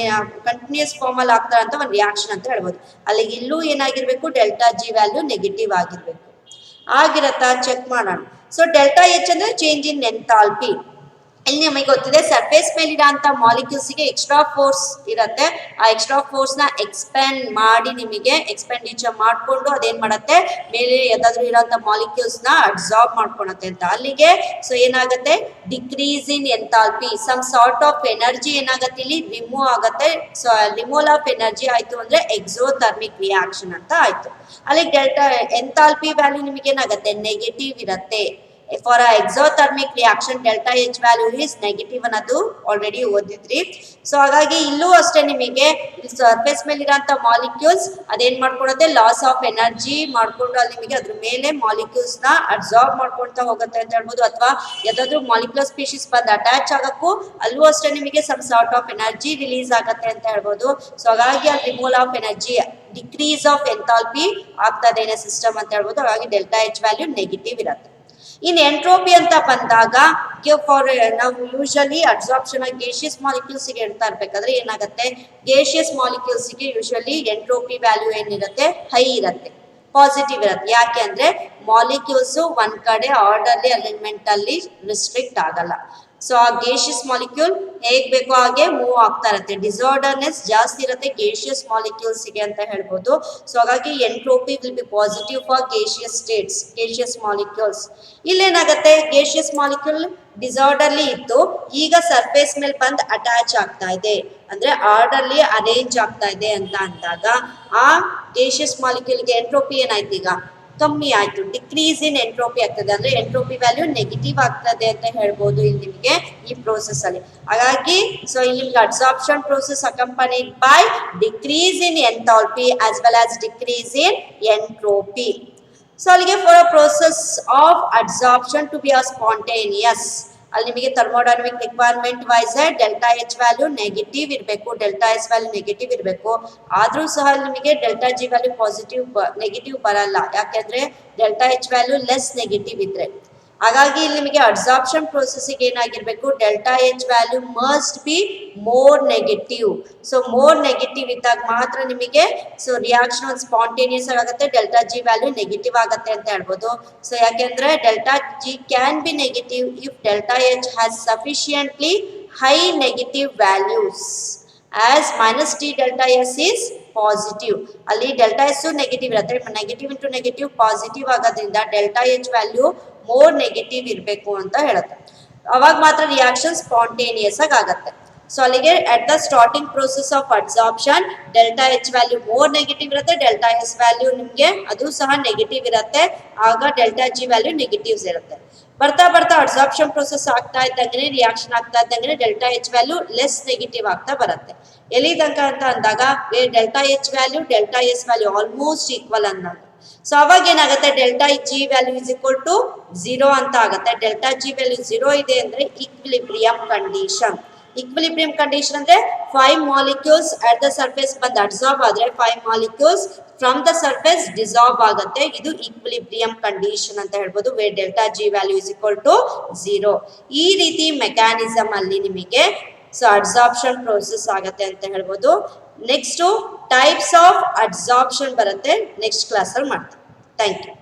ಫಾರ್ಮ್ ಅಲ್ಲಿ ಆಗ್ತಾ ಅಂತ ಒಂದು ರಿಯಾಕ್ಷನ್ ಅಂತ ಹೇಳ್ಬೋದು. ಅಲ್ಲಿಗೆ ಇಲ್ಲೂ ಏನಾಗಿರ್ಬೇಕು, ಡೆಲ್ಟಾ ಜಿ ವ್ಯಾಲ್ಯೂ ನೆಗೆಟಿವ್ ಆಗಿರ್ಬೇಕು. ಆಗಿರತ್ತಾ ಚೆಕ್ ಮಾಡೋಣ. ಸೊ ಡೆಲ್ಟಾ ಎಚ್ ಅಂದ್ರೆ ಚೇಂಜ್ ಇನ್ ಎಂಥಾಲ್ಪಿ. ಇಲ್ಲಿ ನಮಗೆ ಗೊತ್ತಿದೆ ಸರ್ಫೇಸ್ ಮೇಲಿರೋಂಥ ಮಾಲಿಕ್ಯೂಲ್ಸ್ಗೆ ಎಕ್ಸ್ಟ್ರಾ ಫೋರ್ಸ್ ಇರುತ್ತೆ. ಆ ಎಕ್ಸ್ಟ್ರಾ ಫೋರ್ಸ್ ನ ಎಕ್ಸ್ಪೆಂಡಿಚರ್ ಮಾಡಿಕೊಂಡು ಅದೇನ್ ಮಾಡುತ್ತೆ, ಮೇಲೆ ಯಾವ್ದಾದ್ರು ಇರೋಂಥ ಮಾಲಿಕ್ಯೂಲ್ಸ್ ನ ಅಬ್ಸಾರ್ಬ್ ಮಾಡ್ಕೊಳತ್ತೆ ಅಂತ. ಅಲ್ಲಿಗೆ ಸೊ ಏನಾಗುತ್ತೆ, decrease in enthalpy, some sort of energy ಏನಾಗುತ್ತೆ ಇಲ್ಲಿ ರಿಮೂವ್ ಆಗುತ್ತೆ. ಸೊ ರಿಮೂವಲ್ ಆಫ್ ಎನರ್ಜಿ ಆಯ್ತು ಅಂದ್ರೆ ಎಕ್ಸೋಥರ್ಮಿಕ್ ರಿಯಾಕ್ಷನ್ ಅಂತ ಆಯ್ತು. ಅಲ್ಲಿ ಡೆಲ್ಟಾ ಎಂಥಾಲ್ಪಿ ವ್ಯಾಲ್ಯೂ ನಿಮಗೆ ಏನಾಗುತ್ತೆ, ನೆಗೆಟಿವ್ ಇರುತ್ತೆ. For a exothermic reaction delta H value is negative ಅನ್ನೋದು ಆಲ್ರೆಡಿ ಓದಿದ್ರಿ. ಸೊ ಹಾಗಾಗಿ ಇಲ್ಲೂ ಅಷ್ಟೇ ನಿಮಗೆ ಸರ್ಫೇಸ್ ಮೇಲೆ ಇರೋಂಥ ಮಾಲಿಕ್ಯೂಲ್ಸ್ ಅದೇನ್ ಮಾಡ್ಕೊಳುತ್ತೆ, ಲಾಸ್ ಆಫ್ ಎನರ್ಜಿ ಮಾಡ್ಕೊಂಡು ಅಲ್ಲಿ ನಿಮಗೆ ಅದ್ರ ಮೇಲೆ ಮಾಲಿಕ್ಯೂಲ್ಸ್ ನ ಅಬ್ಸಾರ್ಬ್ ಮಾಡ್ಕೊಳ್ತಾ ಹೋಗುತ್ತೆ ಅಂತ ಹೇಳ್ಬೋದು. ಅಥವಾ ಯಾವ್ದಾದ್ರು ಮಾಲಿಕ್ಯುಲರ್ ಸ್ಪೀಶೀಸ್ ಬಂದು ಅಟ್ಯಾಚ್ ಆಗಕ್ಕೂ ಅಲ್ಲೂ ಅಷ್ಟೇ ನಿಮಗೆ some sort of energy release ಆಗುತ್ತೆ ಅಂತ ಹೇಳ್ಬೋದು. ಸೊ ಹಾಗಾಗಿ ಅಲ್ಲಿ removal of energy, decrease of enthalpy ಆಗ್ತದೆ ಸಿಸ್ಟಮ್ ಅಂತ ಹೇಳ್ಬೋದು. ಹಾಗಾಗಿ ಡೆಲ್ಟಾ ಎಚ್ ವ್ಯಾಲ್ಯೂ ನೆಗೆಟಿವ್ ಇರುತ್ತೆ. ಇನ್ ಎಂಟ್ರೋಪಿ ಅಂತ ಬಂದಾಗ ಫಾರ್ ನಾವು ಯೂಶಲಿ ಅಬ್ಸಾರ್ಪ್ಷನ್ ಗೇಷಿಯಸ್ ಮಾಲಿಕ್ಯೂಲ್ಸ್ ಗೆ ಹೇಳ್ತಾ ಇರ್ಬೇಕಾದ್ರೆ ಏನಾಗುತ್ತೆ, ಗೇಷಿಯಸ್ ಮಾಲಿಕ್ಯೂಲ್ಸ್ ಗೆ ಯೂಶಲಿ ಎಂಟ್ರೋಪಿ ವ್ಯಾಲ್ಯೂ ಏನಿರುತ್ತೆ, ಹೈ ಇರುತ್ತೆ, ಪಾಸಿಟಿವ್ ಇರುತ್ತೆ. ಯಾಕೆ ಅಂದ್ರೆ ಮಾಲಿಕ್ಯೂಲ್ಸ್ ಒಂದ್ ಕಡೆ ಆರ್ಡರ್ಲಿ ಅಲೈನ್ಮೆಂಟ್ ಅಲ್ಲಿ ರಿಸ್ಟ್ರಿಕ್ಟ್ ಆಗಲ್ಲ. ಸೊ ಆ ಗೇಷಿಯಸ್ ಮಾಲಿಕ್ಯೂಲ್ ಹೇಗ್ ಬೇಕೋ ಹಾಗೆ ಮೂವ್ ಆಗ್ತಾ ಇರುತ್ತೆ. ಡಿಸಾರ್ಡರ್ನೆಸ್ ಜಾಸ್ತಿ ಇರುತ್ತೆ ಗೇಷಿಯಸ್ ಮಾಲಿಕ್ಯೂಲ್ಸ್ ಗೆ ಅಂತ ಹೇಳ್ಬೋದು. ಸೊ ಹಾಗಾಗಿ entropy will be positive for gaseous states, gaseous molecules. ಇಲ್ಲೇನಾಗುತ್ತೆ, ಗೇಷಿಯಸ್ ಮಾಲಿಕ್ಯೂಲ್ ಡಿಸಾರ್ಡರ್ಲಿ ಇತ್ತು, ಈಗ ಸರ್ಫೇಸ್ ಮೇಲೆ ಬಂದು ಅಟ್ಯಾಚ್ ಆಗ್ತಾ ಇದೆ ಅಂದ್ರೆ ಆರ್ಡರ್ಲಿ ಅರೇಂಜ್ ಆಗ್ತಾ ಇದೆ ಅಂತ ಅಂದಾಗ ಆ ಗೇಷಿಯಸ್ ಮಾಲಿಕ್ಯೂಲ್ಗೆ ಎಂಟ್ರೋಪಿ ಏನಾಯ್ತು, ಈಗ ಕಮ್ಮಿ ಆಯ್ತು, ಡಿಕ್ರೀಸ್ ಇನ್ ಎಂಟ್ರೋಪಿ ಆಗ್ತದೆ. ಅಂದ್ರೆ ಎಂಟ್ರೋಪಿ ವ್ಯಾಲ್ಯೂ ನೆಗೆಟಿವ್ ಆಗ್ತದೆ ಅಂತ ಹೇಳ್ಬೋದು ಇಲ್ಲಿ ನಿಮಗೆ ಈ ಪ್ರೋಸೆಸ್ ಅಲ್ಲಿ. ಹಾಗಾಗಿ ಸೊ ಇಲ್ಲಿ ನಿಮ್ಗೆ absorption process accompanied by decrease in enthalpy as well as decrease in entropy. So ಅಲ್ಲಿಗೆ for a process of absorption to be a spontaneous, ಅಲ್ಲಿ ನಿಮಗೆ thermodynamic requirement wise delta H value negative ಇರಬೇಕು, ಡೆಲ್ಟಾ ಎಸ್ ವ್ಯಾಲ್ಯೂ ನೆಗೆಟಿವ್ ಇರಬೇಕು. ಆದ್ರೂ ಸಹ ನಿಮಗೆ ಡೆಲ್ಟಾ ಜಿ ವ್ಯಾಲ್ಯೂ ನೆಗೆಟಿವ್ ಬರಲ್ಲ. ಯಾಕೆಂದ್ರೆ delta H value less negative ಇದ್ರೆ. ಹಾಗಾಗಿ ಇಲ್ಲಿ ನಿಮಗೆ ಅಬ್ಸಾರ್ಪ್ಷನ್ ಪ್ರೋಸೆಸ್ಗೆ ಏನಾಗಿರಬೇಕು, delta H value must be more negative. So more negative ಇದ್ದಾಗ ಮಾತ್ರ ನಿಮಗೆ ಸೊ ರಿಯಾಕ್ಷನ್ ಒಂದು ಸ್ಪಾಂಟೇನಿಯಸ್ ಆಗುತ್ತೆ, ಡೆಲ್ಟಾ ಜಿ ವ್ಯಾಲ್ಯೂ ನೆಗೆಟಿವ್ ಆಗುತ್ತೆ ಅಂತ ಹೇಳ್ಬೋದು. ಸೊ ಯಾಕೆಂದ್ರೆ delta G can be negative if delta H has sufficiently high negative values as minus T delta S is positive. ಅಲ್ಲಿ ಡೆಲ್ಟಾ ಎಸ್ ನೆಗೆಟಿವ್ ಇರುತ್ತೆ, ನೆಗೆಟಿವ್ ಇಂಟು ನೆಗೆಟಿವ್ ಪಾಸಿಟಿವ್ ಆಗೋದ್ರಿಂದ delta H value more negative ಇರಬೇಕು ಅಂತ ಹೇಳುತ್ತೆ. ಅವಾಗ ಮಾತ್ರ ರಿಯಾಕ್ಷನ್ ಸ್ಪಾಂಟೇನಿಯಸ್ ಆಗುತ್ತೆ. ಸೊ ಅಲ್ಲಿಗೆ at the starting process of absorption delta H value more negative ಇರುತ್ತೆ, ಡೆಲ್ಟಾ ಎಸ್ ವ್ಯಾಲ್ಯೂ ನಿಮಗೆ ಅದು ಸಹ ನೆಗೆಟಿವ್ ಇರುತ್ತೆ, ಆಗ ಡೆಲ್ಟಾ ಜಿ ವ್ಯಾಲ್ಯೂ ನೆಗೆಟಿವ್ಸ್ ಇರುತ್ತೆ. ಬರ್ತಾ ಬರ್ತಾ ಅಬ್ಸಾರ್ಪ್ಷನ್ ಪ್ರೋಸೆಸ್ ಆಗ್ತಾ ಇದ್ದಂಗೆ, ರಿಯಾಕ್ಷನ್ ಆಗ್ತಾ ಇದ್ದಂಗೆ delta H value less negative ಆಗ್ತಾ ಬರುತ್ತೆ. ಎಲ್ಲಿ ತನಕ ಅಂತ ಅಂದಾಗ delta H value delta S value almost equal ಅಂದಾಗ, ಸೊ ಅವಾಗ ಏನಾಗುತ್ತೆ, delta G value is equal to 0 ಅಂತ ಆಗುತ್ತೆ. ಡೆಲ್ಟಾ ಜಿ ವ್ಯಾಲ್ಯೂ 0 ಇದೆ ಅಂದ್ರೆ ಈಕ್ವಿಲಿಬ್ರಿಯಂ ಕಂಡೀಷನ್. ಈಕ್ವಿಲಿಬ್ರಿಯಂ ಕಂಡೀಷನ್ ಅಂದ್ರೆ 5 ಮಾಲಿಕ್ಯೂಲ್ಸ್ ಅಟ್ ದ ಸರ್ಫೇಸ್ ಬಂದು ಅಬ್ಸಾರ್ಬ್ ಆದ್ರೆ 5 molecules from the surface dissolve ಆಗುತ್ತೆ. ಇದು ಈಕ್ವಿಲಿಬ್ರಿಯಂ ಕಂಡೀಷನ್ ಅಂತ ಹೇಳ್ಬೋದು, where delta G value is equal to 0. ಈ ರೀತಿ ಮೆಕ್ಯಾನಿಸಮ್ ಅಲ್ಲಿ ನಿಮಗೆ ಸೊ ಅಬ್ಸಾರ್ಪ್ಷನ್ ಪ್ರೋಸೆಸ್ ಆಗುತ್ತೆ ಅಂತ ಹೇಳ್ಬೋದು. ನೆಕ್ಸ್ಟ್ ಟೈಪ್ಸ್ ಆಫ್ ಅಬ್ಸಾರ್ಪ್ಷನ್ ಬರುತ್ತೆ, ನೆಕ್ಸ್ಟ್ ಕ್ಲಾಸಲ್ಲಿ ಮಾಡ್ತೀನಿ. Thank you.